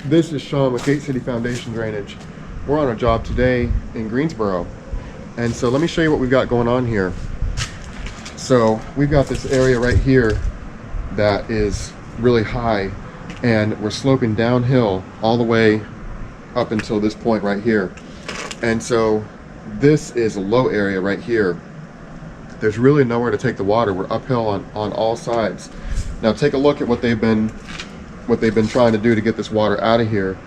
This is Sean with Gate City Foundation Drainage. We're on a job today in Greensboro. And so let me show you what we've got going on here. So we've got this area right here that is really high, and we're sloping downhill all the way up until this point right here. And so this is a low area right here. There's really nowhere to take the water. We're uphill on all sides. Now take a look at what they've been trying to do to get this water out of here.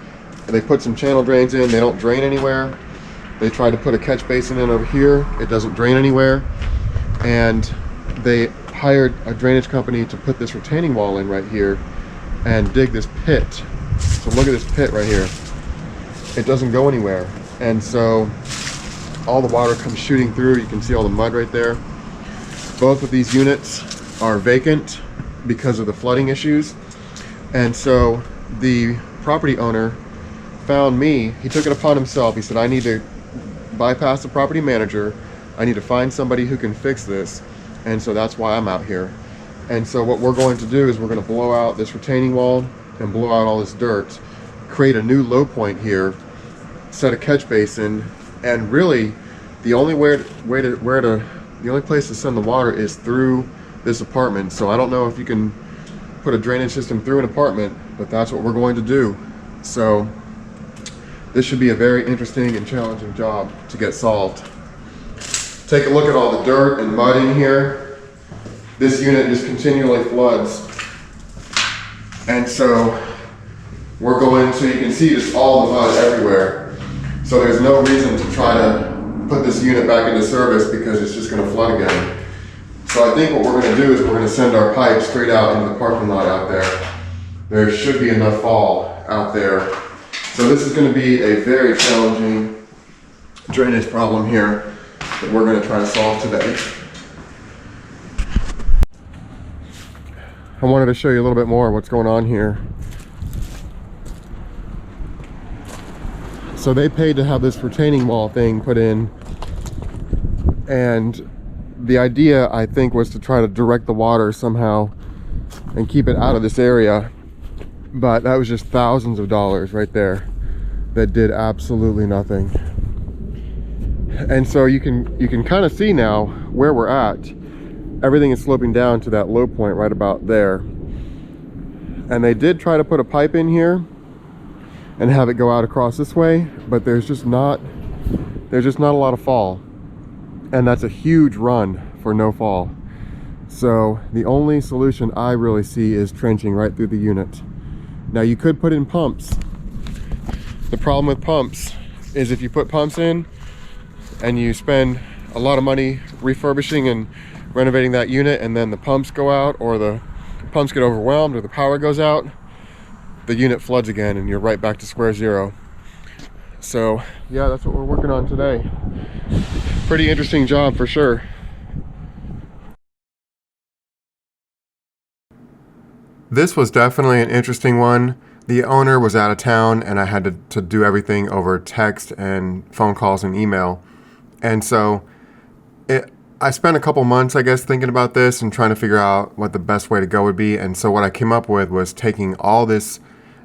They put some channel drains in. They don't drain anywhere. They tried to put a catch basin in over here. It doesn't drain anywhere. And they hired a drainage company to put this retaining wall in right here and dig this pit. So look at this pit right here. It doesn't go anywhere. And so all the water comes shooting through. You can see all the mud right there. Both of these units are vacant because of the flooding issues. And so the property owner found me. He took it upon himself. He said, I need to bypass the property manager. I need to find somebody who can fix this. And so that's why I'm out here. And so what we're going to do is we're going to blow out this retaining wall and blow out all this dirt, create a new low point here, set a catch basin, and really the only the only place to send the water is through this apartment. So I don't know if you can put a drainage system through an apartment, but that's what we're going to do. So this should be a very interesting and challenging job to get solved. Take a look at all the dirt and mud in here. This unit just continually floods. And so we're going to, you can see just all the mud everywhere. So there's no reason to try to put this unit back into service because it's just going to flood again. So I think what we're going to do is we're going to send our pipe straight out into the parking lot out there. There should be enough fall out there. So this is going to be a very challenging drainage problem here that we're going to try to solve today. I wanted to show you a little bit more of what's going on here. So they paid to have this retaining wall thing put in, and the idea, I think, was to try to direct the water somehow and keep it out of this area. But that was just thousands of dollars right there that did absolutely nothing. And so you can kind of see now where we're at. Everything is sloping down to that low point right about there. And they did try to put a pipe in here and have it go out across this way, but there's just not a lot of fall. And that's a huge run for no fall. So the only solution I really see is trenching right through the unit. Now you could put in pumps. The problem with pumps is if you put pumps in and you spend a lot of money refurbishing and renovating that unit, and then the pumps go out, or the pumps get overwhelmed, or the power goes out, the unit floods again and you're right back to square zero. So yeah, that's what we're working on today. Pretty interesting job for sure. This was definitely an interesting one. The owner was out of town and I had to do everything over text and phone calls and email. And so I spent a couple months, I guess, thinking about this and trying to figure out what the best way to go would be. And so what I came up with was taking all this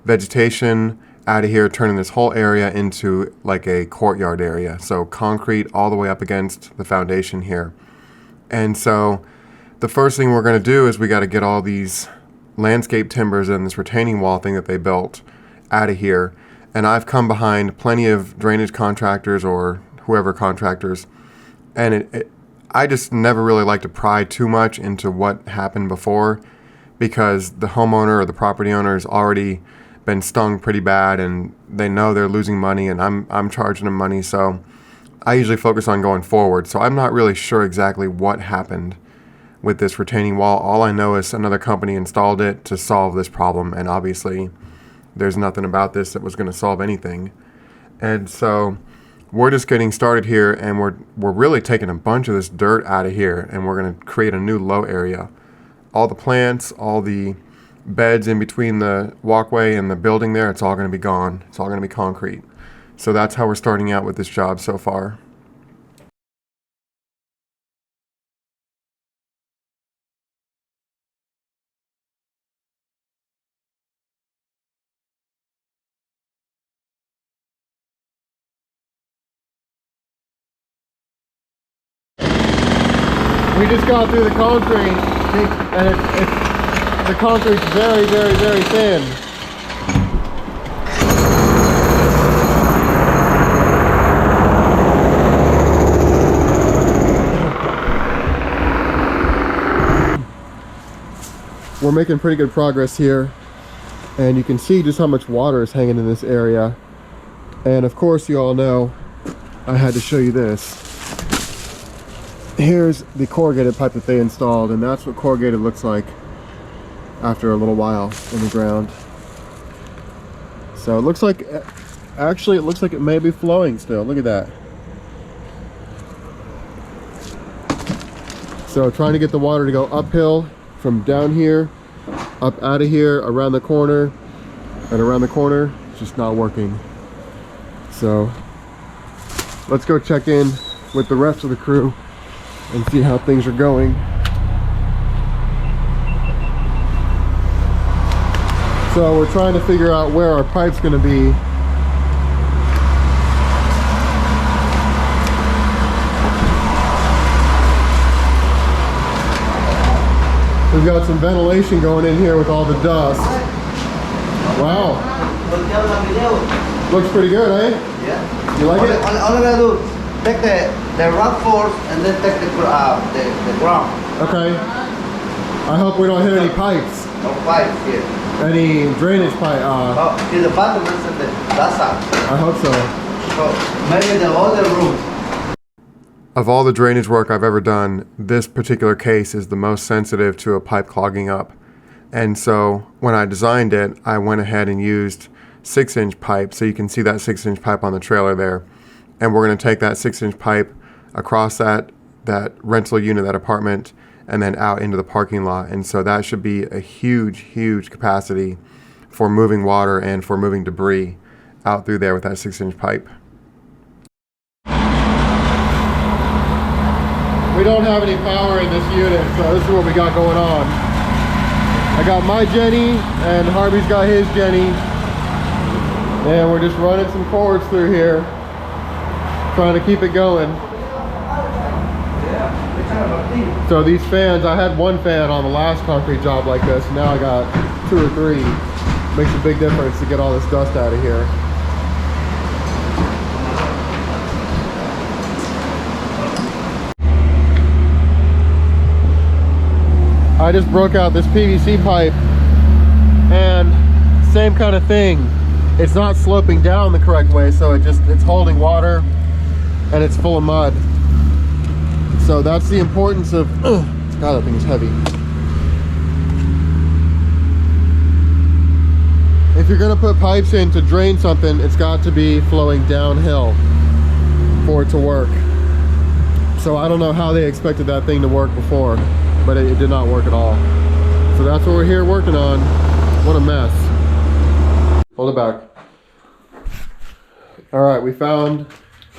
vegetation out of here, turning this whole area into like a courtyard area. So concrete all the way up against the foundation here. And so the first thing we're going to do is we got to get all these landscape timbers and this retaining wall thing that they built out of here. And I've come behind plenty of drainage contractors or whoever contractors, and I just never really like to pry too much into what happened before, because the homeowner or the property owner has already been stung pretty bad and they know they're losing money, and I'm charging them money. So I usually focus on going forward. So I'm not really sure exactly what happened with this retaining wall. All I know is another company installed it to solve this problem, and obviously there's nothing about this that was going to solve anything. And so we're just getting started here, and we're really taking a bunch of this dirt out of here, and we're going to create a new low area. All the plants, all the beds in between the walkway and the building there, it's all going to be gone. It's all going to be concrete. So that's how we're starting out with this job so far. We just got through the concrete, and the concrete's very, very, very thin. We're making pretty good progress here, and you can see just how much water is hanging in this area. And of course, you all know I had to show you this. Here's the corrugated pipe that they installed, and that's what corrugated looks like after a little while in the ground. So it looks like, actually it looks like it may be flowing still. Look at that. So trying to get the water to go uphill from down here, up out of here, around the corner, and around the corner, it's just not working. So let's go check in with the rest of the crew and see how things are going. So we're trying to figure out where our pipe's going to be. We've got some ventilation going in here with all the dust. Wow. Looks pretty good, eh? Yeah. You like it? All I gotta do, take the rock force and then take the ground. Okay. I hope we don't hit any pipes. No pipes here. Any drainage pipe. Oh, in the bottom is that side. I hope so. So maybe the other rooms. Of all the drainage work I've ever done, this particular case is the most sensitive to a pipe clogging up. And so when I designed it, I went ahead and used 6-inch pipe. So you can see that 6-inch pipe on the trailer there. And we're going to take that 6-inch pipe across that rental unit, that apartment, and then out into the parking lot. And so that should be a huge, huge capacity for moving water and for moving debris out through there with that 6-inch pipe. We don't have any power in this unit, so this is what we got going on. I got my Jenny, and Harvey's got his Jenny. And we're just running some cords through here, trying to keep it going. So these fans, I had one fan on the last concrete job like this. Now I got 2 or 3. Makes a big difference to get all this dust out of here. I just broke out this PVC pipe, and same kind of thing. It's not sloping down the correct way, so it's holding water and it's full of mud. So that's the importance of, God, that thing is heavy. If you're gonna put pipes in to drain something, it's got to be flowing downhill for it to work. So I don't know how they expected that thing to work before, but it did not work at all. So that's what we're here working on. What a mess. Hold it back. All right, we found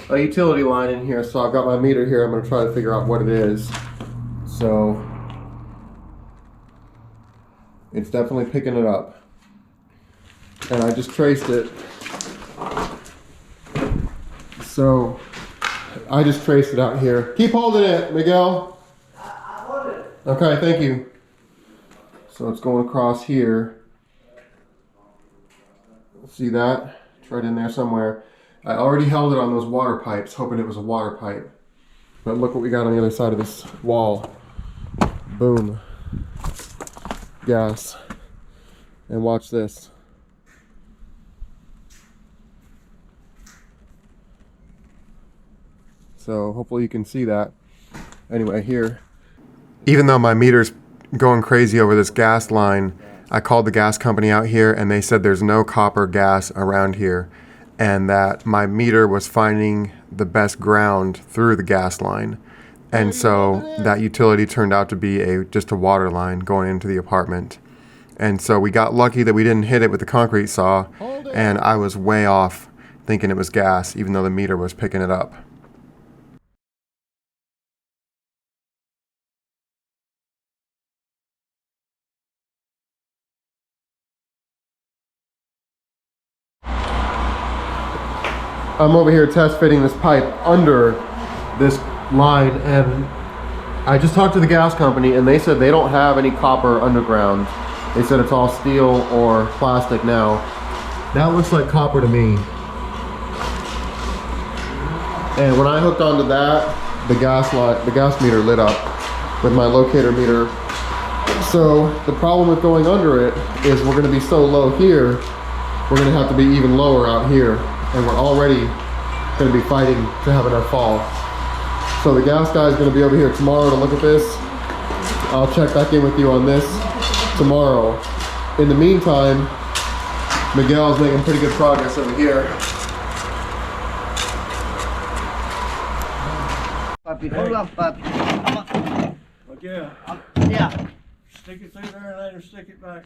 a utility line in here, so I've got my meter here. I'm gonna try to figure out what it is. So it's definitely picking it up. And I just traced it. So I just traced it out here. Keep holding it, Miguel. Okay, thank you. So it's going across here. See that? It's right in there somewhere. I already held it on those water pipes, hoping it was a water pipe. But look what we got on the other side of this wall. Boom. Gas. And watch this. So hopefully you can see that. Anyway, here. Even though my meter's going crazy over this gas line, I called the gas company out here and they said there's no copper gas around here, and that my meter was finding the best ground through the gas line. And so that utility turned out to be just a water line going into the apartment. And so we got lucky that we didn't hit it with the concrete saw, and I was way off thinking it was gas, even though the meter was picking it up. I'm over here test fitting this pipe under this line, and I just talked to the gas company and they said they don't have any copper underground. They said it's all steel or plastic now. That looks like copper to me. And when I hooked onto that, the gas meter lit up with my locator meter. So the problem with going under it is we're gonna be so low here, we're gonna have to be even lower out here. And we're already gonna be fighting to have enough fall. So the gas guy is gonna be over here tomorrow to look at this. I'll check back in with you on this tomorrow. In the meantime, Miguel's making pretty good progress over here. Papi, hold up, papi. But yeah, Yeah. stick it through there and later stick it back.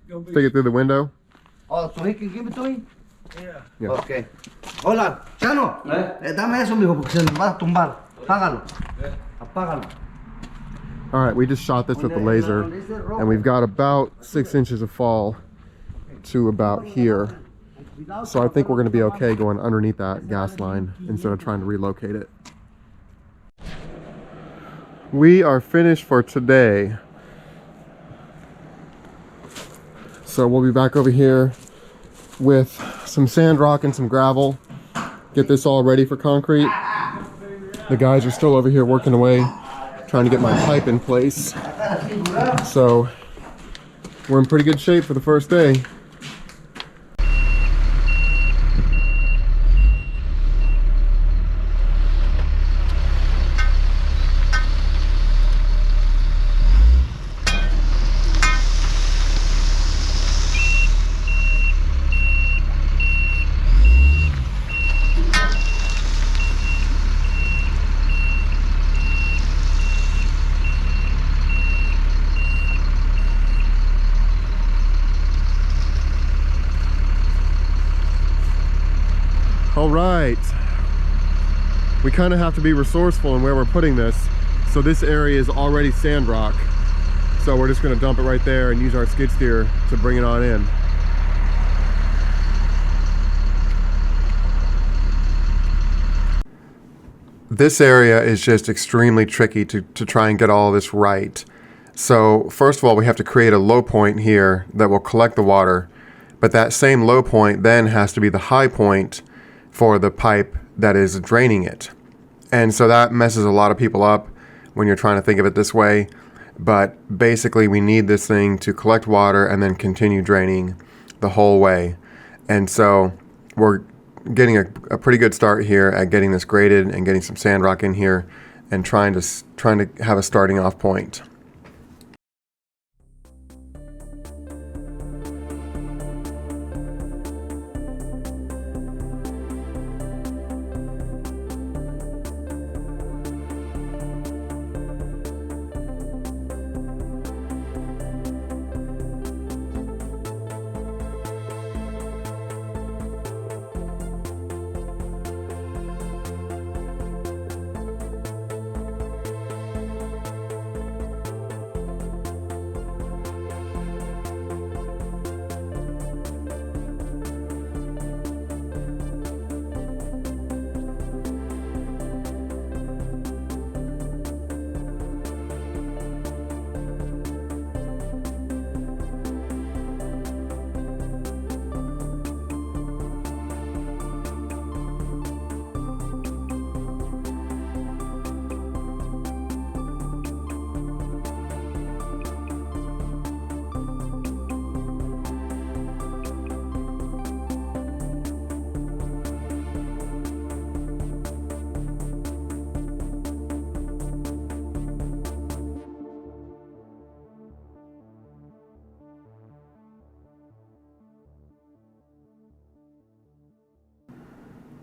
Gonna be, Stick it through the window. Oh, so he can give it to me? yeah. Yeah. Ok. Hola, Chano. Dame eso, mijo, porque se nos va a tumbar. Apágalo. Apágalo. All right, we just shot this with the laser and we've got about 6 inches of fall to about here. So I think we're gonna be okay going underneath that gas line instead of trying to relocate it. We are finished for today. So we'll be back over here with some sand rock and some gravel. Get this all ready for concrete. The guys are still over here working away, trying to get my pipe in place. So we're in pretty good shape for the first day. All right, we kind of have to be resourceful in where we're putting this. So this area is already sand rock. So we're just gonna dump it right there and use our skid steer to bring it on in. This area is just extremely tricky to try and get all of this right. So first of all, we have to create a low point here that will collect the water, but that same low point then has to be the high point for the pipe that is draining it. And so that messes a lot of people up when you're trying to think of it this way. But basically we need this thing to collect water and then continue draining the whole way. And so we're getting a pretty good start here at getting this graded and getting some sand rock in here and trying to have a starting off point.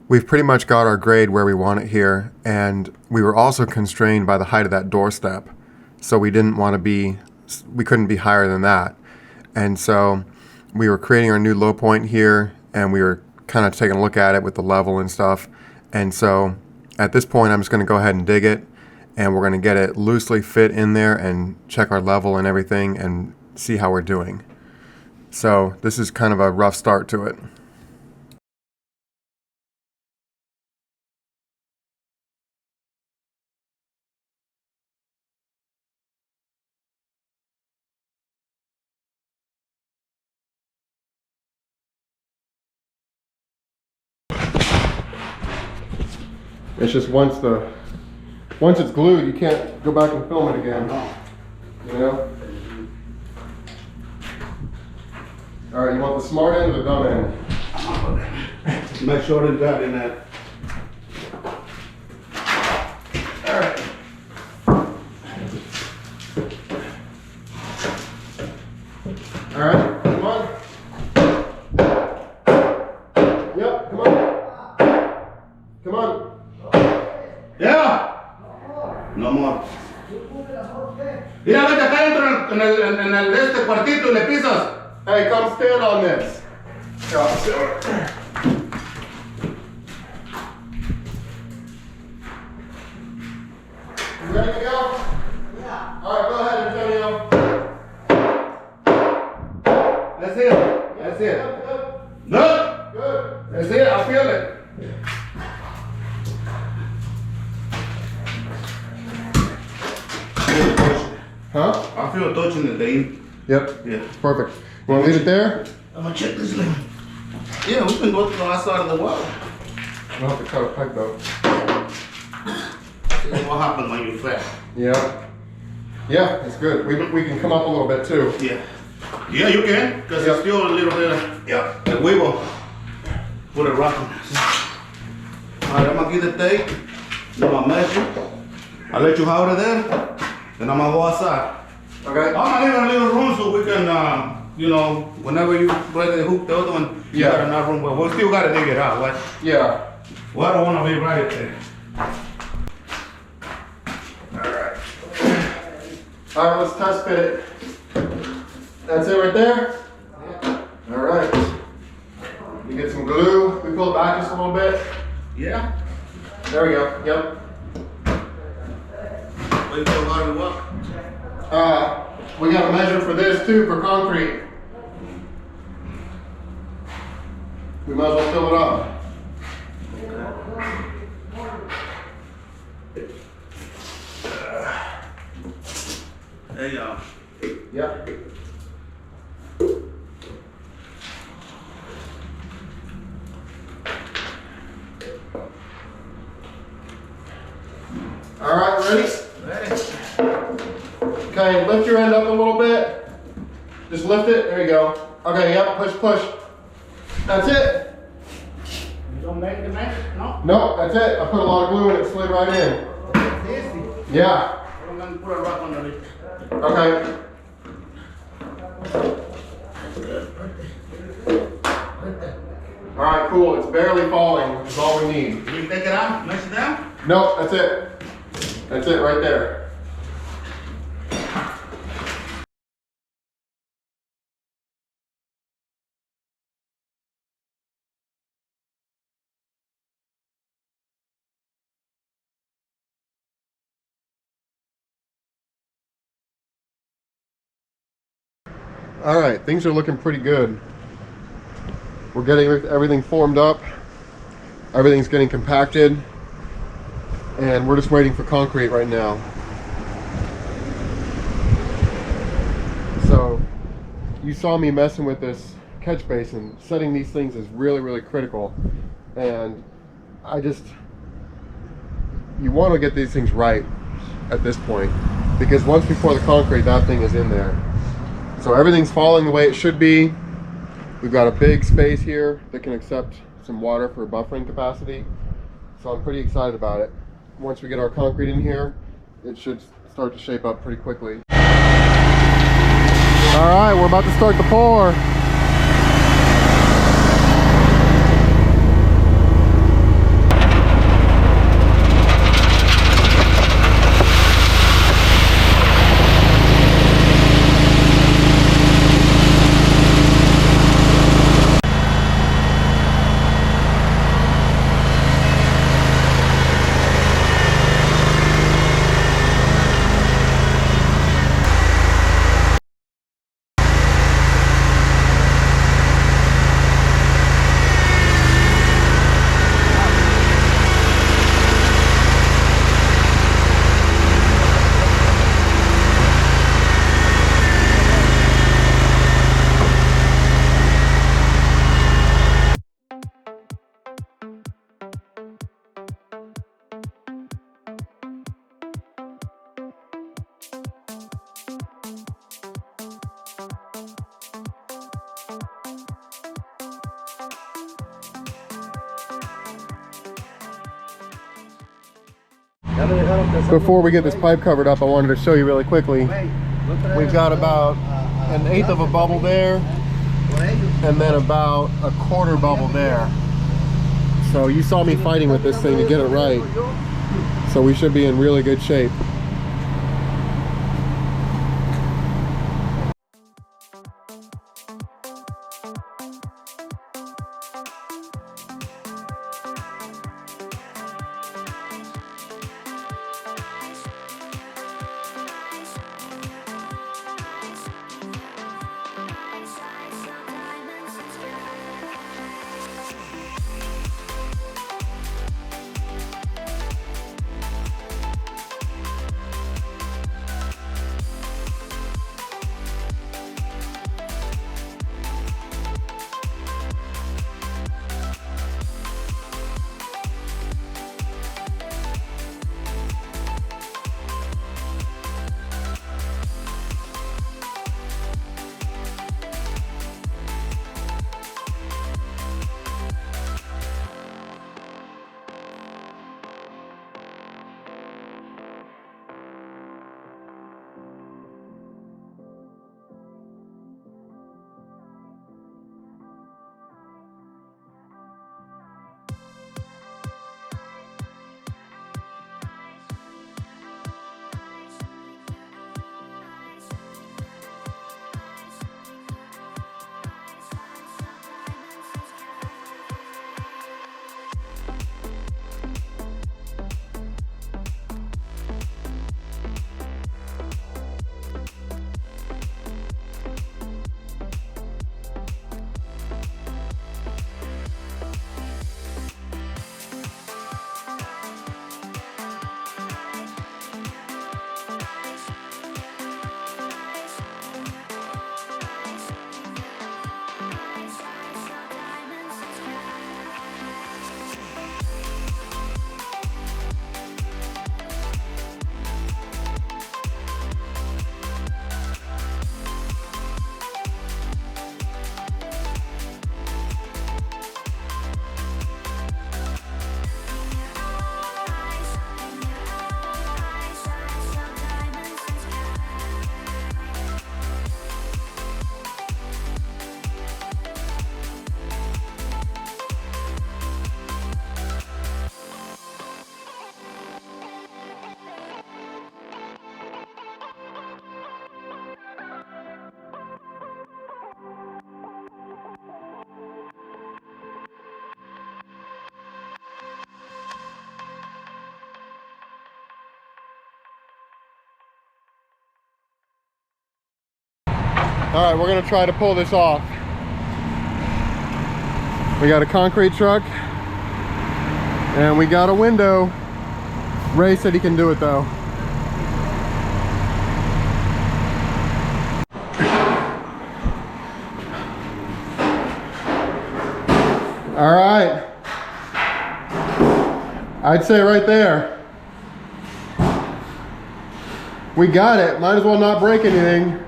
We've pretty much got our grade where we want it here, and we were also constrained by the height of that doorstep. So we couldn't be higher than that. And so we were creating our new low point here, and we were kind of taking a look at it with the level and stuff. And so at this point, I'm just going to go ahead and dig it, and we're going to get it loosely fit in there and check our level and everything and see how we're doing. So this is kind of a rough start to it. It's just once it's glued, you can't go back and film it again. You know? All right, you want the smart end or the dumb end? Make sure it's got in that. All right. All right, come on. Yep, come on. Come on. Yeah. No more. Mira, vete acá adentro en el de este cuartito y le pisas. Hey, come stand on this. Here, I'll sit on it. You ready to go? Yeah. All right, go ahead, Antonio. That's it. That's it. Good. Look. Good. That's it. I feel it. Huh? I feel touching the thing. Yep. Yeah. Perfect. You want to leave it there? I'm gonna check this thing. Yeah, we can go to the outside of the wall. We'll have to cut a pipe though. See what happens when you fat. Yeah. Yeah, it's good. We can come up a little bit too. Yeah. Yeah, you can, because Yeah. it's still a little bit. Yeah. And we will put a rock on this. Alright, I'm gonna get the tape. I'm gonna measure. I'll let you hold it there. Then I'm gonna go outside. Okay. I'm gonna leave a little room so we can, you know, whenever you ready to hook the other one, you Yeah. got enough room, but we still gotta dig it out. What? Yeah. Well, I don't wanna be right there. All right, let's test fit it. That's it right there? All right. You get some glue. We pull it back just a little bit. Yeah? There we go. Yep. Wait till hard to walk. We got to measure for this too, for concrete. We might as well fill it up. There you go. Yep. All right, ready? Ready? Okay, lift your end up a little bit. Just lift it. There you go. Okay, yep, push, push. That's it. You don't make the magic? No? No, that's it. I put a lot of glue and it slid right in. It's easy. Yeah. I'm gonna put a rock underneath. Okay. All right, cool. It's barely falling, which is all we need. You take it out, mix it down. Nope, that's it. That's it right there. All right, things are looking pretty good. We're getting everything formed up. Everything's getting compacted. And we're just waiting for concrete right now. So, you saw me messing with this catch basin. Setting these things is really, really critical. And you want to get these things right at this point. Because once we pour the concrete, that thing is in there. So everything's falling the way it should be. We've got a big space here that can accept some water for buffering capacity. So I'm pretty excited about it. Once we get our concrete in here, it should start to shape up pretty quickly. All right, we're about to start the pour. Before we get this pipe covered up, I wanted to show you really quickly. We've got about an eighth of a bubble there, and then about a quarter bubble there. So you saw me fighting with this thing to get it right. So we should be in really good shape. All right, we're gonna try to pull this off. We got a concrete truck and we got a window. Ray said he can do it though. All right, I'd say right there. We got it, might as well not break anything.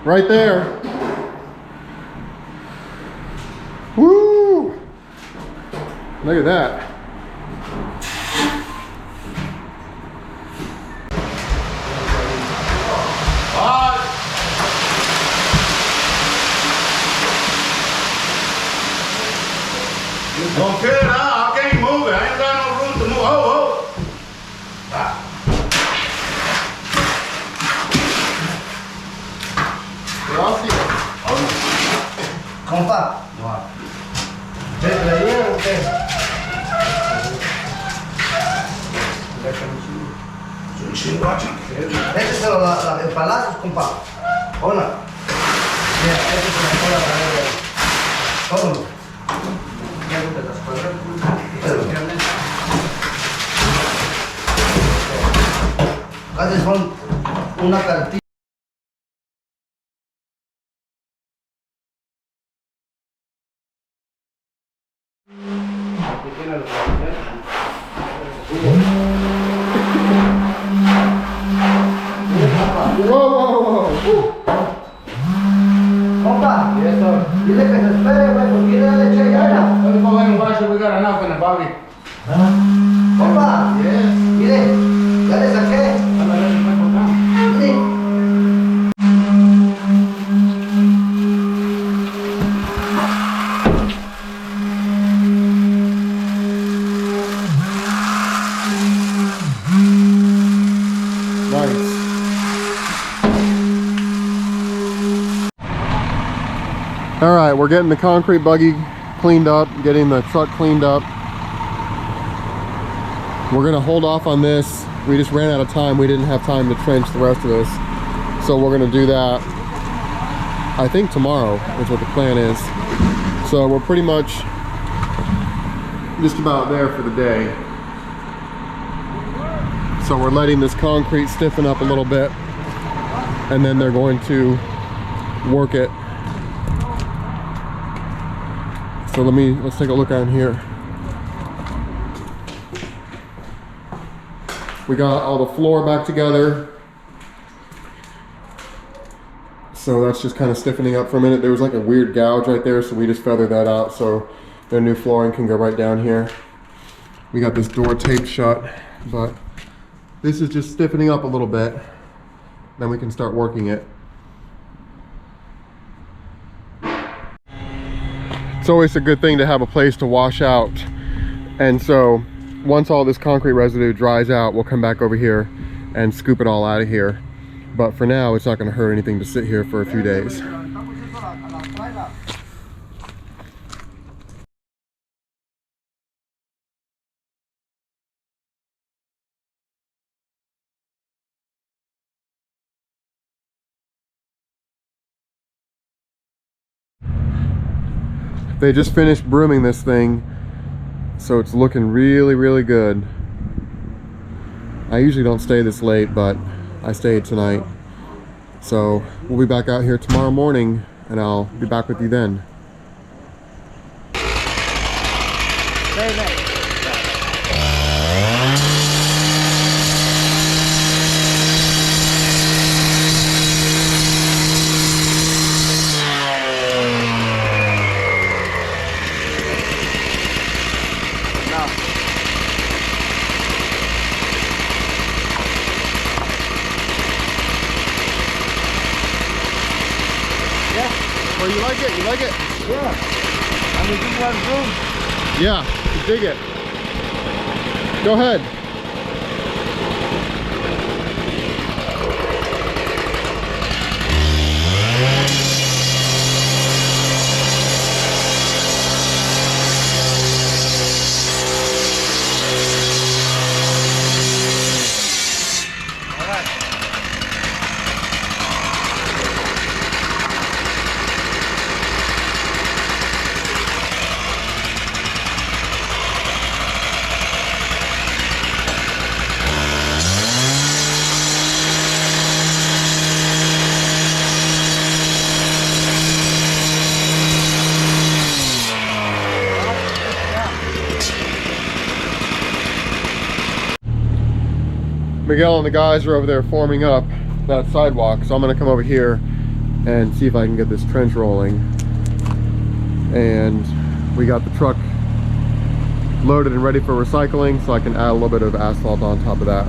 Right there. Woo! Look at that. Don't kill it, huh? I can't move it. I ain't got no room to move. Oh, oh. Compa. ¿Se traían o qué? Este es el palacio, compa. Hola. Mira, este es la cola para ver. Todo. Casi son una cartilla. Compa, dile que se espere, güey, porque tiene leche ya. Let me go ahead and wash it. We got enough in the body. Compa, mire, we're getting the concrete buggy cleaned up, getting the truck cleaned up. We're gonna hold off on this. We just ran out of time. We didn't have time to trench the rest of this. So we're gonna do that, I think tomorrow is what the plan is. So we're pretty much just about there for the day. So we're letting this concrete stiffen up a little bit, and then they're going to work it. So let's take a look on here. We got all the floor back together. So that's just kind of stiffening up for a minute. There was like a weird gouge right there, so we just feathered that out so the new flooring can go right down here. We got this door taped shut, but this is just stiffening up a little bit. Then we can start working it. It's always a good thing to have a place to wash out. And so once all this concrete residue dries out, we'll come back over here and scoop it all out of here. But for now, it's not going to hurt anything to sit here for a few days. They just finished brooming this thing, so it's looking really, really good. I usually don't stay this late, but I stayed tonight. So we'll be back out here tomorrow morning, and I'll be back with you then. Very nice. Well, you like it? You like it? Yeah. I mean, this one's room. Yeah, you dig it. Go ahead. Miguel and the guys are over there forming up that sidewalk, so I'm going to come over here and see if I can get this trench rolling. And we got the truck loaded and ready for recycling, so I can add a little bit of asphalt on top of that.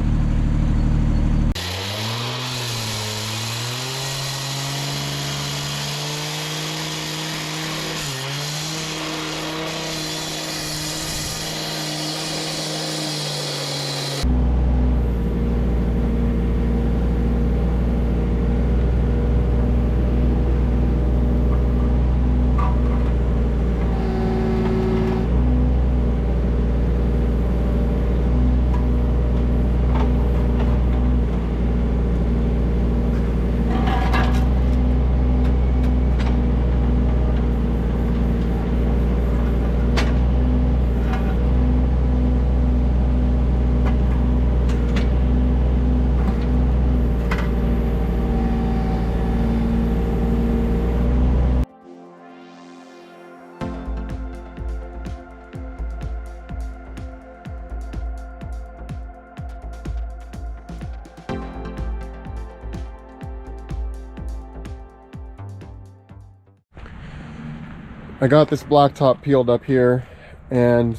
I got this blacktop peeled up here, and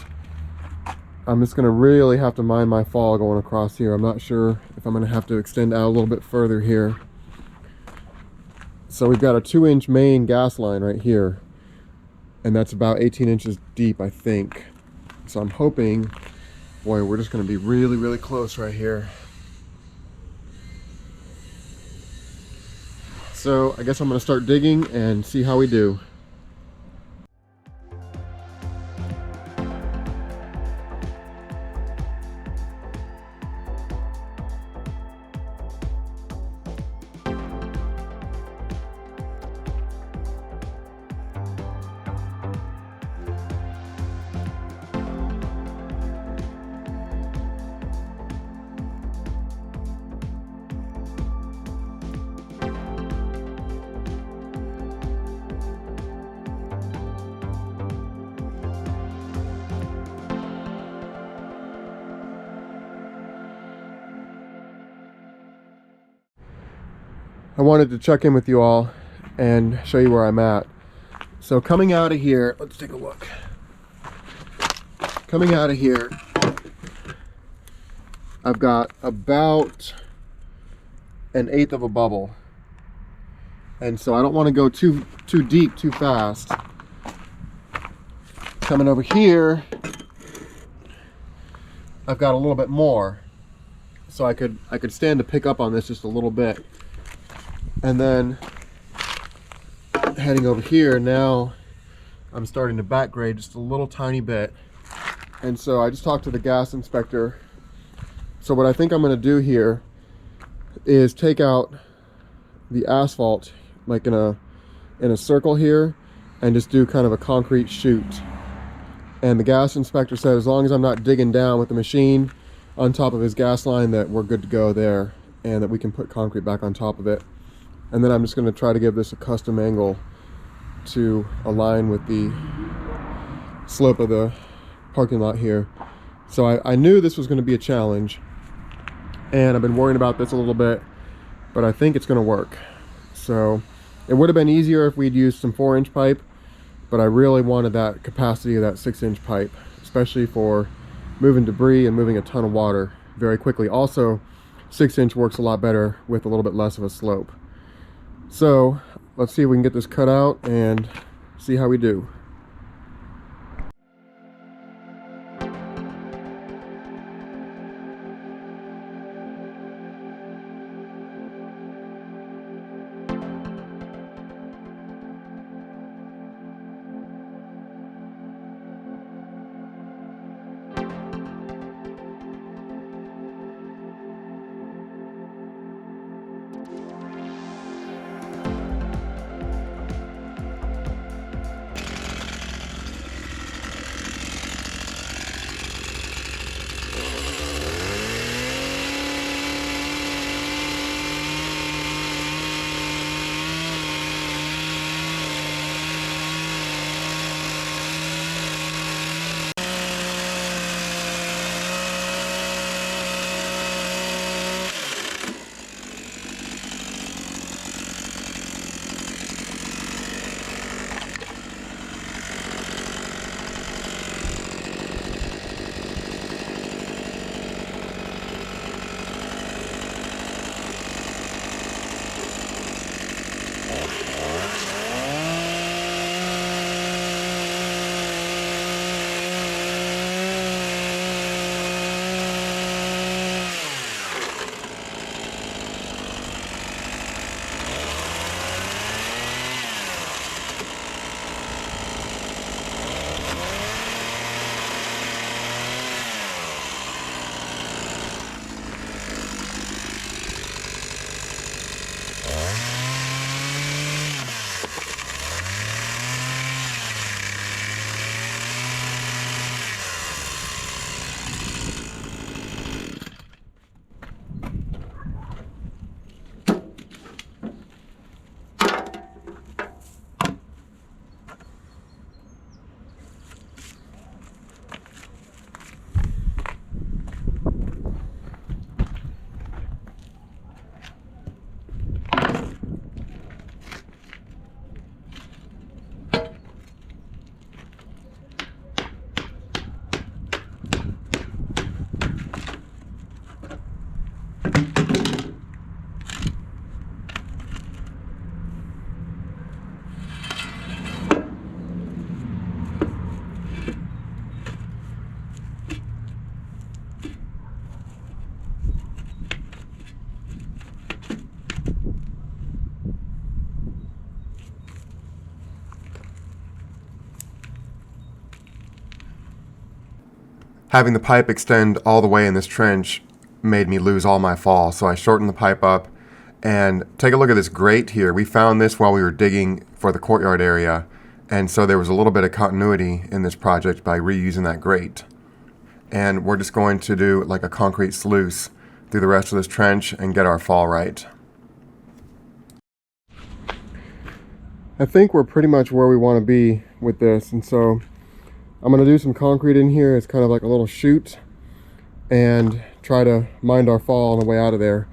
I'm just gonna really have to mind my fall going across here. I'm not sure if I'm gonna have to extend out a little bit further here. So we've got a 2-inch main gas line right here, and that's about 18 inches deep, I think. So I'm hoping, boy, we're just gonna be really, really close right here. So I guess I'm gonna start digging and see how we do. I wanted to check in with you all and show you where I'm at. So coming out of here, let's take a look. Coming out of here, I've got about 1/8 of a bubble. And so I don't want to go too deep too fast. Coming over here, I've got a little bit more. So I could stand to pick up on this just a little bit. And then heading over here, now I'm starting to back grade just a little tiny bit. And so I just talked to the gas inspector. So what I think I'm going to do here is take out the asphalt like in a circle here and just do kind of a concrete chute. And the gas inspector said as long as I'm not digging down with the machine on top of his gas line that we're good to go there, and that we can put concrete back on top of it. And then I'm just going to try to give this a custom angle to align with the slope of the parking lot here. So I knew this was going to be a challenge, and I've been worrying about this a little bit, but I think it's going to work. So it would have been easier if we'd used some 4-inch pipe, but I really wanted that capacity of that 6-inch pipe, especially for moving debris and moving a ton of water very quickly. Also, 6-inch works a lot better with a little bit less of a slope. So let's see if we can get this cut out and see how we do. Having the pipe extend all the way in this trench made me lose all my fall, so I shortened the pipe up. And take a look at this grate here. We found this while we were digging for the courtyard area, and so there was a little bit of continuity in this project by reusing that grate. And we're just going to do like a concrete sluice through the rest of this trench and get our fall right. I think we're pretty much where we want to be with this, and so I'm going to do some concrete in here as kind of like a little chute and try to mind our fall on the way out of there.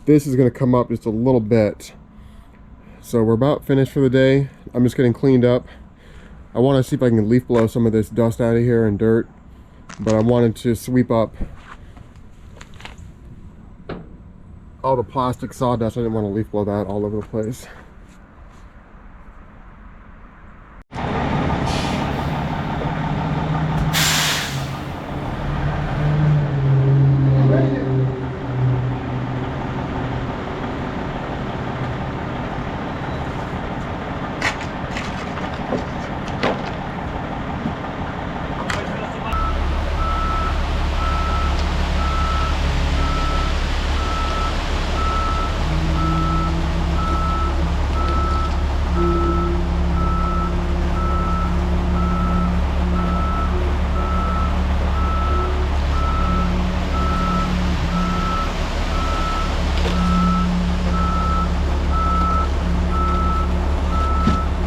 This is going to come up just a little bit, So we're about finished for the day. I'm just getting cleaned up. I want to see if I can leaf blow some of this dust out of here and dirt, but I wanted to sweep up all the plastic sawdust. I didn't want to leaf blow that all over the place.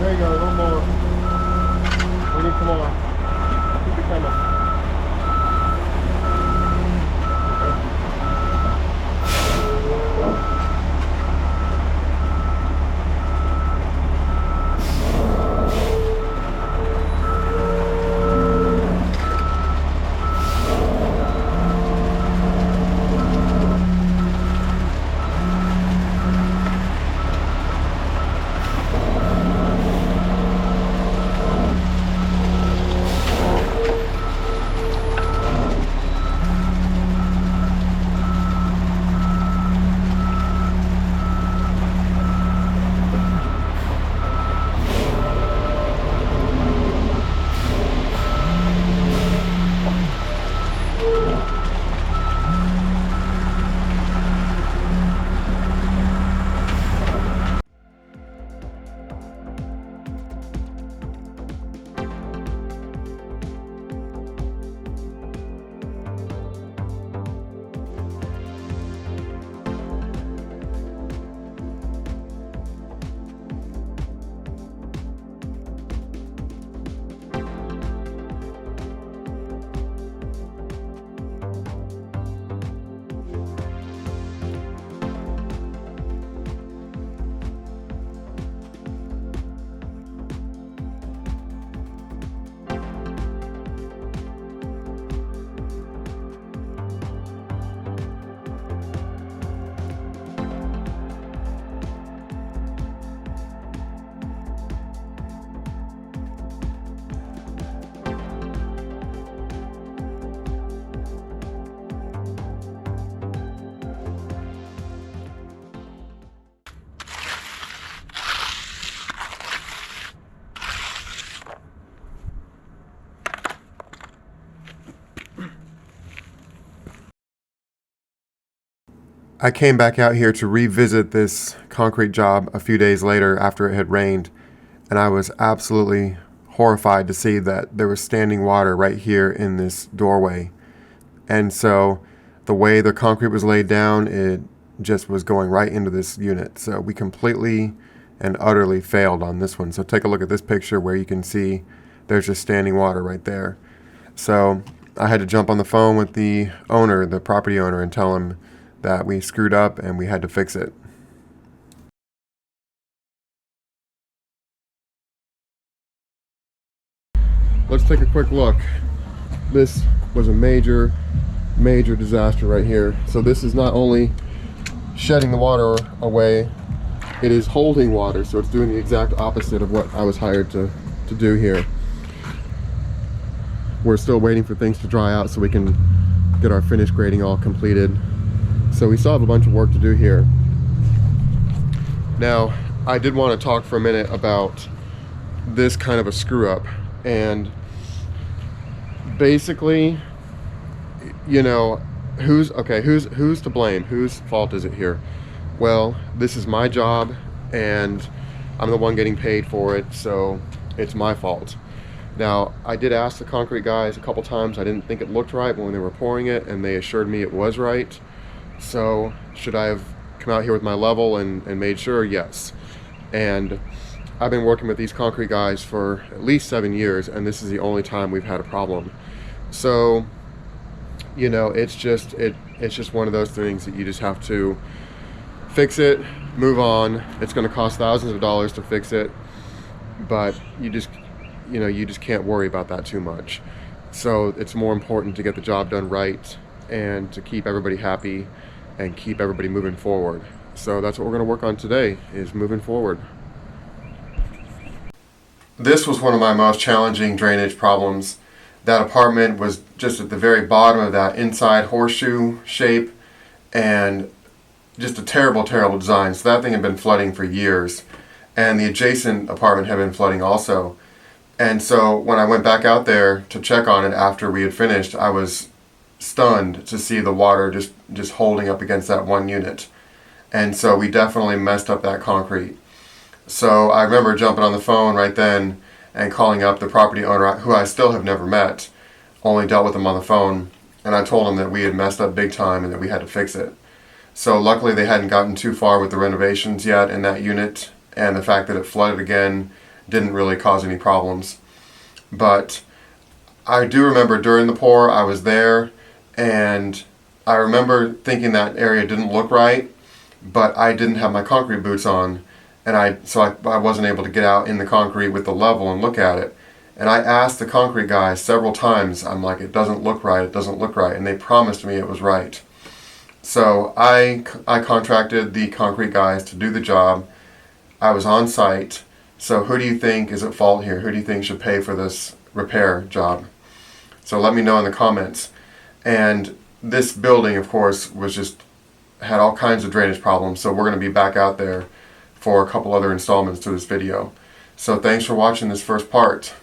There you go, a little more. We need some more. Keep it coming. I came back out here to revisit this concrete job a few days later after it had rained, and I was absolutely horrified to see that there was standing water right here in this doorway. And so the way the concrete was laid down, it just was going right into this unit. So we completely and utterly failed on this one. So take a look at this picture where you can see there's just standing water right there. So I had to jump on the phone with the owner, the property owner, and tell him that we screwed up and we had to fix it. Let's take a quick look. This was a major disaster right here. So this is not only shedding the water away, it is holding water, so it's doing the exact opposite of what I was hired to do here. We're still waiting for things to dry out so we can get our finish grading all completed. So we still have a bunch of work to do here. Now, I did want to talk for a minute about this kind of a screw up. And basically, you know, who's to blame? Whose fault is it here? Well, this is my job and I'm the one getting paid for it, so it's my fault. Now, I did ask the concrete guys a couple times. I didn't think it looked right when they were pouring it, and they assured me it was right. So should I have come out here with my level and made sure? Yes. And I've been working with these concrete guys for at least 7 years, and this is the only time we've had a problem. So, you know, it's just one of those things that you just have to fix it, move on. It's going to cost thousands of dollars to fix it, but you just can't worry about that too much. So it's more important to get the job done right and to keep everybody happy and keep everybody moving forward. So that's what we're going to work on today, is moving forward. This was one of my most challenging drainage problems. That apartment was just at the very bottom of that inside horseshoe shape, and just a terrible, terrible design. So that thing had been flooding for years, and the adjacent apartment had been flooding also. And so when I went back out there to check on it after we had finished, I was stunned to see the water just holding up against that one unit. And so we definitely messed up that concrete. So I remember jumping on the phone right then and calling up the property owner, who I still have never met, only dealt with him on the phone, and I told him that we had messed up big time and that we had to fix it. So luckily they hadn't gotten too far with the renovations yet in that unit, and the fact that it flooded again didn't really cause any problems. But I do remember during the pour I was there, and I remember thinking that area didn't look right, but I didn't have my concrete boots on, and I wasn't able to get out in the concrete with the level and look at it. And I asked the concrete guys several times, I'm like, it doesn't look right, it doesn't look right, and they promised me it was right. So I contracted the concrete guys to do the job. I was on site. So who do you think is at fault here? Who do you think should pay for this repair job? So let me know in the comments. And this building, of course, had all kinds of drainage problems, so we're going to be back out there for a couple other installments to this video. So thanks for watching this first part.